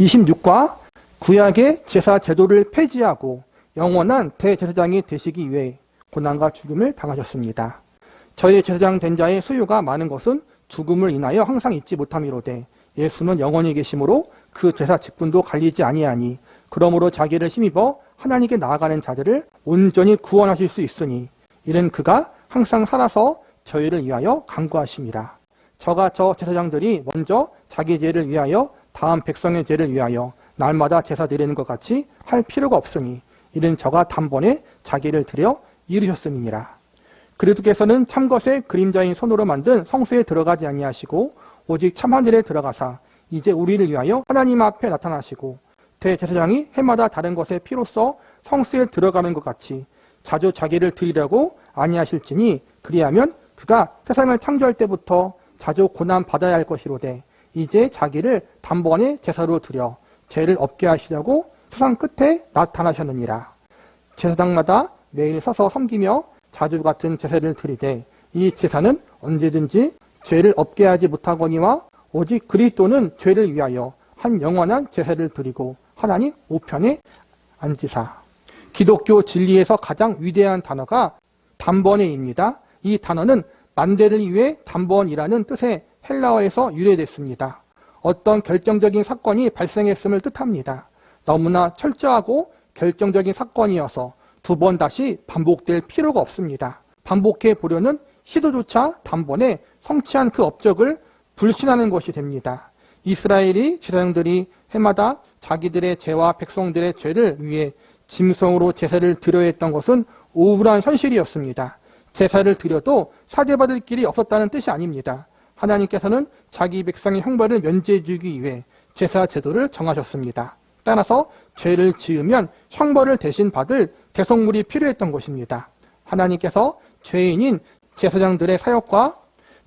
26과 구약의 제사 제도를 폐지하고 영원한 대제사장이 되시기 위해 고난과 죽음을 당하셨습니다. 저희 제사장 된 자의 수요가 많은 것은 죽음을 인하여 항상 잊지 못함이로되 예수는 영원히 계심으로 그 제사 직분도 갈리지 아니하니 그러므로 자기를 힘입어 하나님께 나아가는 자들을 온전히 구원하실 수 있으니 이는 그가 항상 살아서 저희를 위하여 간구하심이라. 저가 저 제사장들이 먼저 자기 죄를 위하여 다음 백성의 죄를 위하여 날마다 제사 드리는 것 같이 할 필요가 없으니 이는 저가 단번에 자기를 드려 이루셨음이니라. 그리스도께서는 참것의 그림자인 손으로 만든 성소에 들어가지 아니하시고 오직 참하늘에 들어가사 이제 우리를 위하여 하나님 앞에 나타나시고 대제사장이 해마다 다른 것의 피로써 성소에 들어가는 것 같이 자주 자기를 드리려고 아니하실지니 그리하면 그가 세상을 창조할 때부터 자주 고난 받아야 할 것이로되 이제 자기를 단번에 제사로 드려 죄를 없게 하시려고 세상 끝에 나타나셨느니라. 제사장마다 매일 서서 섬기며 자주 같은 제사를 드리되 이 제사는 언제든지 죄를 없게 하지 못하거니와 오직 그리스도는 죄를 위하여 한 영원한 제사를 드리고 하나님 우편에 앉으사. 기독교 진리에서 가장 위대한 단어가 단번에입니다. 이 단어는 만대를 위해 단번이라는 뜻의 헬라어에서 유래됐습니다. 어떤 결정적인 사건이 발생했음을 뜻합니다. 너무나 철저하고 결정적인 사건이어서 두 번 다시 반복될 필요가 없습니다. 반복해 보려는 시도조차 단번에 성취한 그 업적을 불신하는 것이 됩니다. 이스라엘이 제사장들이 해마다 자기들의 죄와 백성들의 죄를 위해 짐승으로 제사를 드려야 했던 것은 우울한 현실이었습니다. 제사를 드려도 사죄받을 길이 없었다는 뜻이 아닙니다. 하나님께서는 자기 백성의 형벌을 면제해 주기 위해 제사 제도를 정하셨습니다. 따라서 죄를 지으면 형벌을 대신 받을 대속물이 필요했던 것입니다. 하나님께서 죄인인 제사장들의 사역과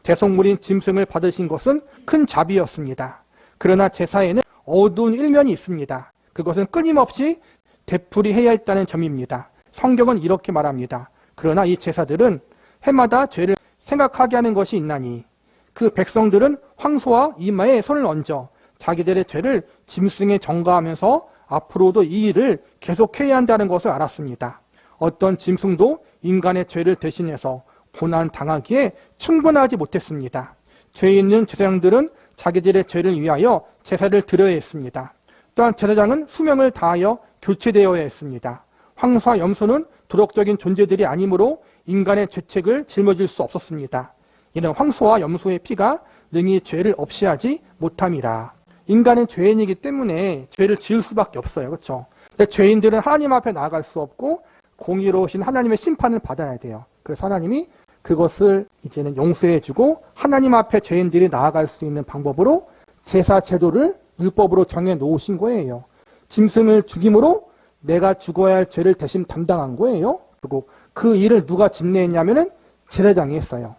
대속물인 짐승을 받으신 것은 큰 자비였습니다. 그러나 제사에는 어두운 일면이 있습니다. 그것은 끊임없이 되풀이해야 했다는 점입니다. 성경은 이렇게 말합니다. 그러나 이 제사들은 해마다 죄를 생각하게 하는 것이 있나니 그 백성들은 황소와 이마에 손을 얹어 자기들의 죄를 짐승에 전가하면서 앞으로도 이 일을 계속해야 한다는 것을 알았습니다. 어떤 짐승도 인간의 죄를 대신해서 고난 당하기에 충분하지 못했습니다. 죄 있는 제사장들은 자기들의 죄를 위하여 제사를 드려야 했습니다. 또한 제사장은 수명을 다하여 교체되어야 했습니다. 황소와 염소는 도덕적인 존재들이 아니므로 인간의 죄책을 짊어질 수 없었습니다. 이는 황소와 염소의 피가 능히 죄를 없이 하지 못함이라. 인간은 죄인이기 때문에 죄를 지을 수밖에 없어요. 그렇죠? 죄인들은 하나님 앞에 나아갈 수 없고 공의로우신 하나님의 심판을 받아야 돼요. 그래서 하나님이 그것을 이제는 용서해주고 하나님 앞에 죄인들이 나아갈 수 있는 방법으로 제사 제도를 율법으로 정해 놓으신 거예요. 짐승을 죽임으로 내가 죽어야 할 죄를 대신 담당한 거예요. 그리고 그 일을 누가 집례했냐면은 제사장이 했어요.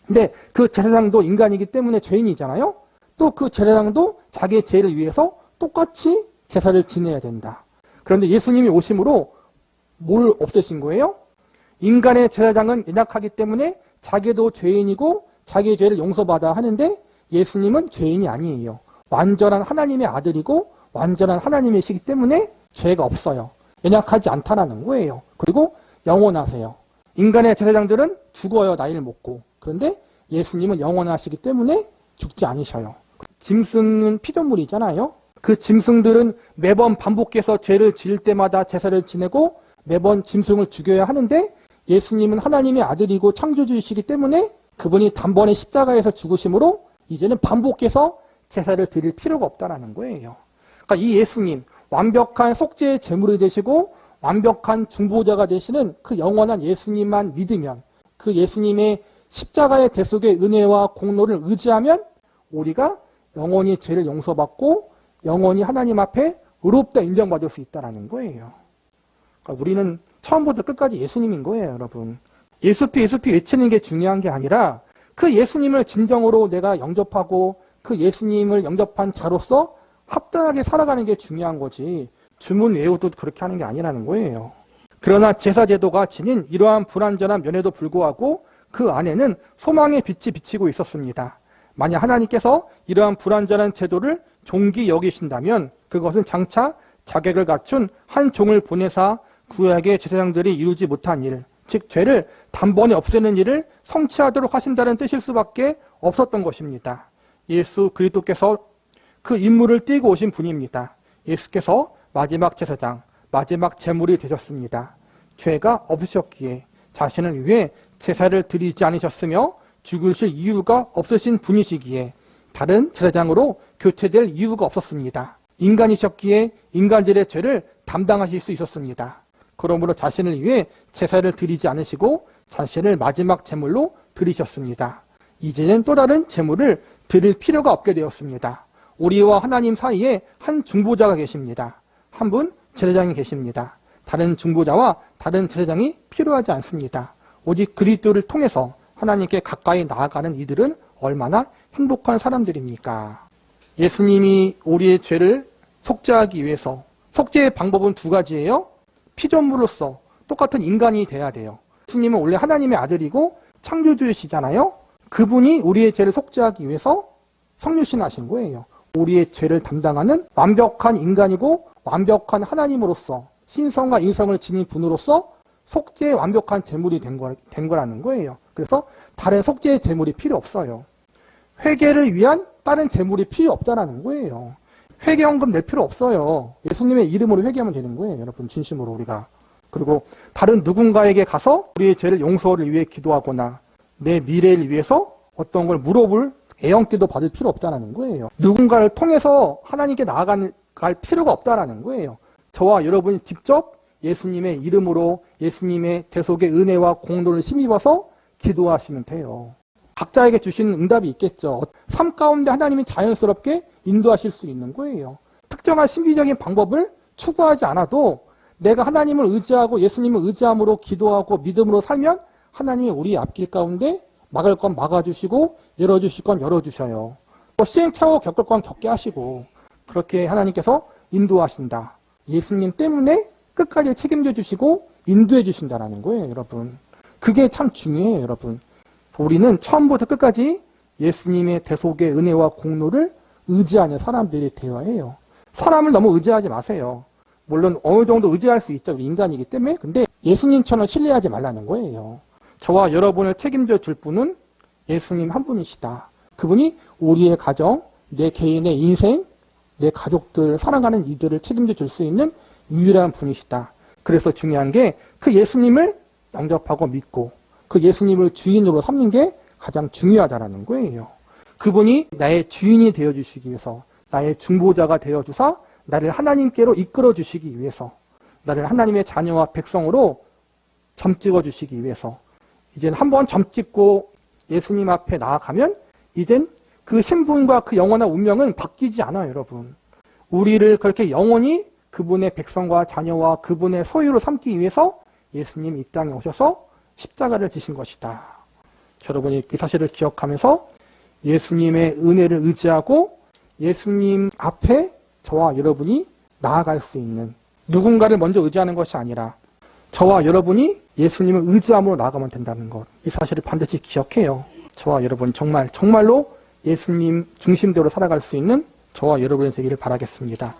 근데 그 제사장도 인간이기 때문에 죄인이잖아요. 또 그 제사장도 자기의 죄를 위해서 똑같이 제사를 지내야 된다. 그런데 예수님이 오심으로 뭘 없애신 거예요? 인간의 제사장은 연약하기 때문에 자기도 죄인이고 자기의 죄를 용서받아야 하는데 예수님은 죄인이 아니에요. 완전한 하나님의 아들이고 완전한 하나님이시기 때문에 죄가 없어요. 연약하지 않다라는 거예요. 그리고 영원하세요. 인간의 제사장들은 죽어요. 나이를 먹고. 그런데 예수님은 영원하시기 때문에 죽지 않으셔요. 짐승은 피조물이잖아요. 그 짐승들은 매번 반복해서 죄를 지을 때마다 제사를 지내고 매번 짐승을 죽여야 하는데 예수님은 하나님의 아들이고 창조주이시기 때문에 그분이 단번에 십자가에서 죽으심으로 이제는 반복해서 제사를 드릴 필요가 없다는 거예요. 그러니까 이 예수님, 완벽한 속죄의 제물이 되시고 완벽한 중보자가 되시는 그 영원한 예수님만 믿으면 그 예수님의 십자가의 대속의 은혜와 공로를 의지하면 우리가 영원히 죄를 용서받고 영원히 하나님 앞에 의롭다 인정받을 수 있다는 거예요. 그러니까 우리는 처음부터 끝까지 예수님인 거예요, 여러분. 예수피 외치는 게 중요한 게 아니라 그 예수님을 진정으로 내가 영접하고 그 예수님을 영접한 자로서 합당하게 살아가는 게 중요한 거지 주문 외우도 그렇게 하는 게 아니라는 거예요. 그러나 제사제도가 지닌 이러한 불완전한 면에도 불구하고 그 안에는 소망의 빛이 비치고 있었습니다. 만약 하나님께서 이러한 불완전한 제도를 종기 여기신다면 그것은 장차 자격을 갖춘 한 종을 보내사 구약의 제사장들이 이루지 못한 일, 즉 죄를 단번에 없애는 일을 성취하도록 하신다는 뜻일 수밖에 없었던 것입니다. 예수 그리스도께서 그 임무를 띠고 오신 분입니다. 예수께서 마지막 제사장, 마지막 제물이 되셨습니다. 죄가 없으셨기에 자신을 위해 제사를 드리지 않으셨으며 죽으실 이유가 없으신 분이시기에 다른 제사장으로 교체될 이유가 없었습니다. 인간이셨기에 인간들의 죄를 담당하실 수 있었습니다. 그러므로 자신을 위해 제사를 드리지 않으시고 자신을 마지막 제물로 드리셨습니다. 이제는 또 다른 제물을 드릴 필요가 없게 되었습니다. 우리와 하나님 사이에 한 중보자가 계십니다. 한 분 제사장이 계십니다. 다른 중보자와 다른 제사장이 필요하지 않습니다. 오직 그리스도를 통해서 하나님께 가까이 나아가는 이들은 얼마나 행복한 사람들입니까? 예수님이 우리의 죄를 속죄하기 위해서, 속죄의 방법은 두 가지예요. 피조물로서 똑같은 인간이 돼야 돼요. 예수님은 원래 하나님의 아들이고 창조주이시잖아요. 그분이 우리의 죄를 속죄하기 위해서 성육신하신 거예요. 우리의 죄를 담당하는 완벽한 인간이고 완벽한 하나님으로서 신성과 인성을 지닌 분으로서 속죄의 완벽한 제물이 된 거라는 거예요. 그래서 다른 속죄의 제물이 필요 없어요. 회개를 위한 다른 제물이 필요 없다라는 거예요. 회개헌금 낼 필요 없어요. 예수님의 이름으로 회개하면 되는 거예요. 여러분 진심으로 우리가. 그리고 다른 누군가에게 가서 우리의 죄를 용서를 위해 기도하거나 내 미래를 위해서 어떤 걸 물어볼 애원기도 받을 필요 없다는 거예요. 누군가를 통해서 하나님께 나아갈 필요가 없다는 거예요. 저와 여러분이 직접 예수님의 이름으로 예수님의 대속의 은혜와 공로를 힘입어서 기도하시면 돼요. 각자에게 주시는 응답이 있겠죠. 삶 가운데 하나님이 자연스럽게 인도하실 수 있는 거예요. 특정한 신비적인 방법을 추구하지 않아도 내가 하나님을 의지하고 예수님을 의지함으로 기도하고 믿음으로 살면 하나님이 우리 앞길 가운데 막을 건 막아주시고 열어주실 건 열어주셔요. 또 시행착오 겪을 건 겪게 하시고 그렇게 하나님께서 인도하신다. 예수님 때문에 끝까지 책임져 주시고 인도해 주신다는 거예요, 여러분. 그게 참 중요해요, 여러분. 우리는 처음부터 끝까지 예수님의 대속의 은혜와 공로를 의지하는 사람들이 되어야 해요. 사람을 너무 의지하지 마세요. 물론 어느 정도 의지할 수 있죠. 우리 인간이기 때문에. 근데 예수님처럼 신뢰하지 말라는 거예요. 저와 여러분을 책임져 줄 분은 예수님 한 분이시다. 그분이 우리의 가정, 내 개인의 인생, 내 가족들, 사랑하는 이들을 책임져 줄 수 있는 유일한 분이시다. 그래서 중요한 게 그 예수님을 영접하고 믿고 그 예수님을 주인으로 삼는 게 가장 중요하다는 거예요. 그분이 나의 주인이 되어주시기 위해서, 나의 중보자가 되어주사 나를 하나님께로 이끌어 주시기 위해서, 나를 하나님의 자녀와 백성으로 점찍어 주시기 위해서, 이젠 한번 점찍고 예수님 앞에 나아가면 이젠 그 신분과 그 영원한 운명은 바뀌지 않아요, 여러분. 우리를 그렇게 영원히 그분의 백성과 자녀와 그분의 소유로 삼기 위해서 예수님이 이 땅에 오셔서 십자가를 지신 것이다. 여러분이 이 사실을 기억하면서 예수님의 은혜를 의지하고 예수님 앞에 저와 여러분이 나아갈 수 있는, 누군가를 먼저 의지하는 것이 아니라 저와 여러분이 예수님을 의지함으로 나아가면 된다는 것, 이 사실을 반드시 기억해요. 저와 여러분 정말로 예수님 중심대로 살아갈 수 있는 저와 여러분이 되기를 바라겠습니다.